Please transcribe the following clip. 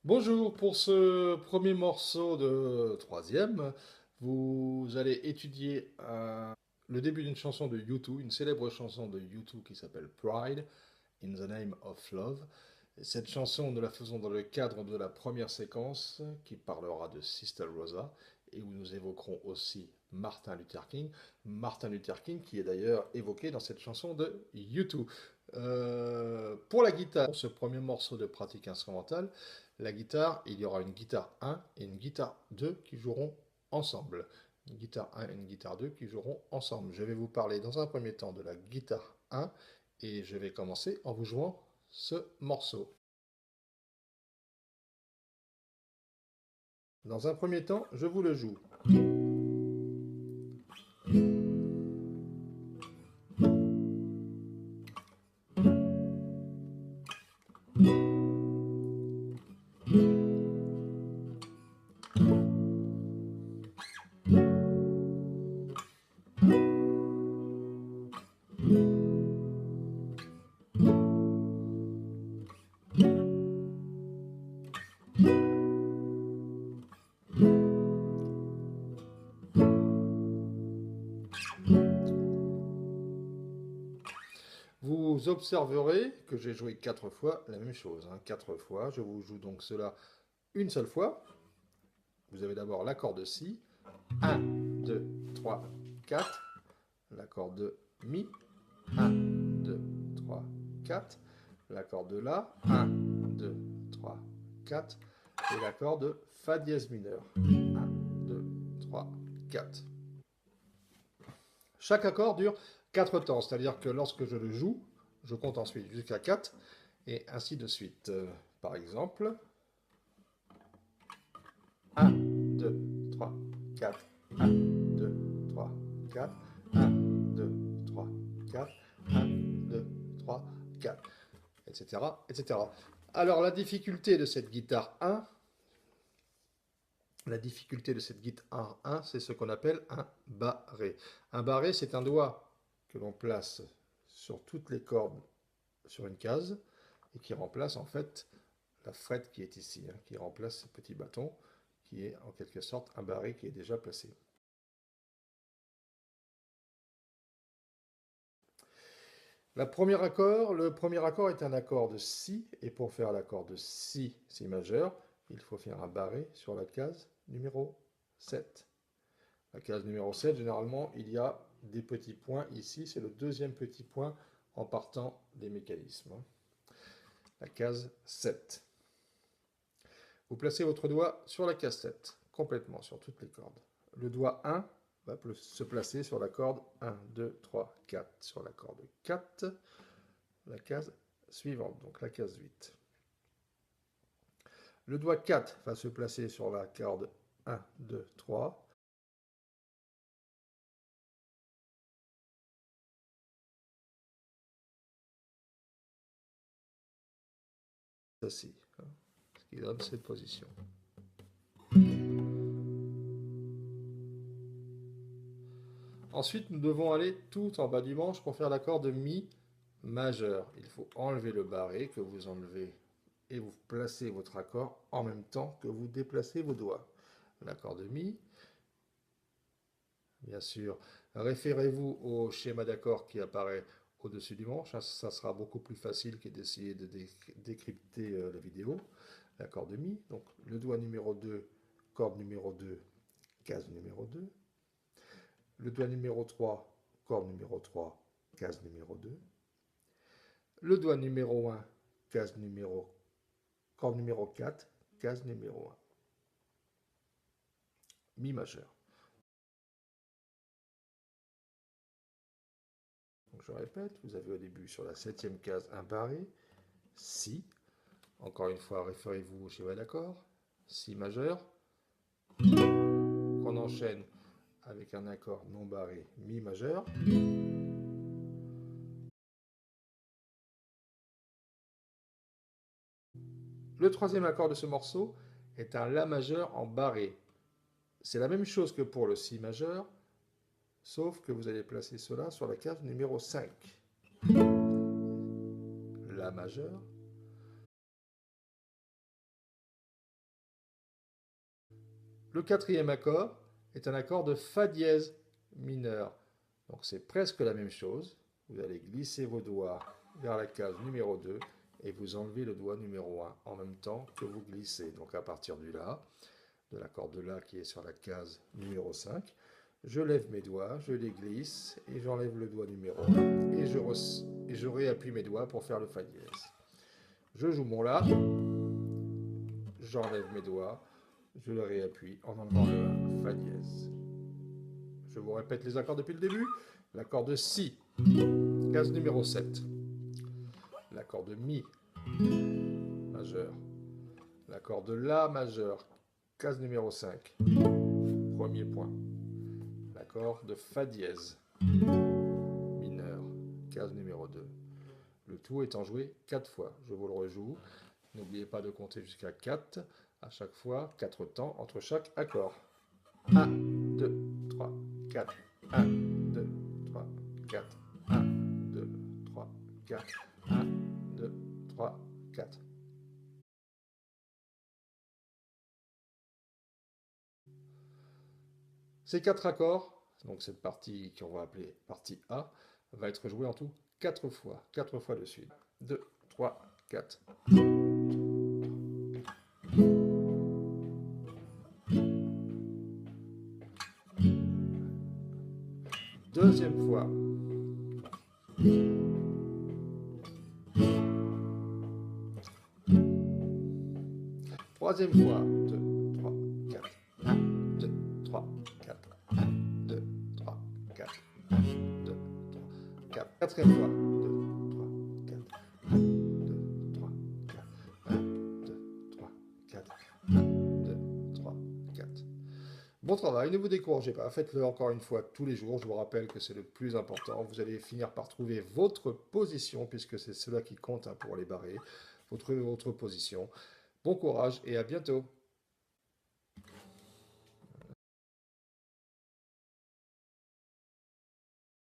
Bonjour, pour ce premier morceau de troisième, vous allez étudier le début d'une chanson de U2, une célèbre chanson de U2 qui s'appelle Pride, In the Name of Love. Et cette chanson, nous la faisons dans le cadre de la première séquence qui parlera de Sister Rosa et où nous évoquerons aussi Martin Luther King. Martin Luther King qui est d'ailleurs évoqué dans cette chanson de U2. Pour la guitare, pour ce premier morceau de pratique instrumentale, la guitare, il y aura une guitare 1 et une guitare 2 qui joueront ensemble. Une guitare 1 et une guitare 2 qui joueront ensemble. Je vais vous parler dans un premier temps de la guitare 1 et je vais commencer en vous jouant ce morceau. Dans un premier temps, je vous le joue. Vous observerez que j'ai joué 4 fois la même chose. 4 fois, je vous joue donc cela une seule fois. Vous avez d'abord l'accord de Si. 1, 2, 3, 4. L'accord de Mi. 1, 2, 3, 4. L'accord de La. 1, 2, 3, 4. Et l'accord de Fa dièse mineur. 1, 2, 3, 4. Chaque accord dure 4 temps, c'est-à-dire que lorsque je le joue, je compte ensuite jusqu'à 4, et ainsi de suite. Par exemple, 1, 2, 3, 4, 1, 2, 3, 4, 1, 2, 3, 4, 1, 2, 3, 4, etc., etc. Alors, la difficulté de cette guitare 1, c'est ce qu'on appelle un barré. Un barré, c'est un doigt que l'on place sur toutes les cordes sur une case et qui remplace en fait la frette qui est ici, qui remplace ce petit bâton qui est en quelque sorte un barré qui est déjà placé. Le premier accord est un accord de Si, et pour faire l'accord de Si majeur, il faut faire un barré sur la case numéro 7. La case numéro 7, généralement, il y a des petits points ici, c'est le deuxième petit point en partant des mécanismes. La case 7. Vous placez votre doigt sur la case 7, complètement sur toutes les cordes. Le doigt 1 va se placer sur la corde 1, 2, 3, 4. Sur la corde 4, la case suivante, donc la case 8. Le doigt 4 va se placer sur la corde 1, 2, 3. Ceci, ce qui donne cette position. Ensuite, nous devons aller tout en bas du manche pour faire l'accord de Mi majeur. Il faut enlever le barré que vous enlevez et vous placez votre accord en même temps que vous déplacez vos doigts. L'accord de Mi. Bien sûr, référez-vous au schéma d'accord qui apparaît au-dessus du manche. Ça sera beaucoup plus facile que d'essayer de décrypter la vidéo. L'accord de Mi. Donc le doigt numéro 2, corde numéro 2, case numéro 2. Le doigt numéro 3, corde numéro 3, case numéro 2. Le doigt numéro 1, corde numéro 4, case numéro 1. Mi majeur. Donc je répète, vous avez au début sur la 7e case un barré, Si. Encore une fois, référez-vous au schéma d'accord, Si majeur. On enchaîne avec un accord non barré, Mi majeur. Le troisième accord de ce morceau est un La majeur en barré. C'est la même chose que pour le Si majeur, sauf que vous allez placer cela sur la case numéro 5. La majeur, Le quatrième accord est un accord de Fa dièse mineur. Donc c'est presque la même chose. Vous allez glisser vos doigts vers la case numéro 2 et vous enlevez le doigt numéro 1 en même temps que vous glissez. Donc à partir du La, de l'accord de La qui est sur la case numéro 5, je lève mes doigts, je les glisse et j'enlève le doigt numéro 1 et je réappuie mes doigts pour faire le Fa dièse. Je joue mon La, j'enlève mes doigts, je le réappuie en enlevant le Fa dièse. Je vous répète les accords depuis le début. L'accord de Si, case numéro 7. L'accord de Mi, majeur. L'accord de La majeur, case numéro 5. Premier point. L'accord de Fa dièse, mineur, case numéro 2. Le tout étant joué 4 fois. Je vous le rejoue. N'oubliez pas de compter jusqu'à 4 à chaque fois, 4 temps entre chaque accord. 1, 2, 3, 4. 1, 2, 3, 4. 1, 2, 3, 4. 1, 2, 3, 4. Ces 4 accords, donc cette partie qu'on va appeler partie A, va être jouée en tout 4 fois de suite. 2, 3, 4. Deuxième fois. Troisième fois. 2, 3, 4. 1, 2, 3, 4. 1, 2, 3, 4. 1, 2, 3, 4. Quatrième fois. 2, 3, 4. 1, 2, 3, 4. 1, 2, 3, 4. 1, 2, 3, 4. Bon travail, ne vous découragez pas, faites-le encore une fois tous les jours. Je vous rappelle que c'est le plus important. Vous allez finir par trouver votre position, puisque c'est cela qui compte pour les barrer, votre position. Bon courage et à bientôt.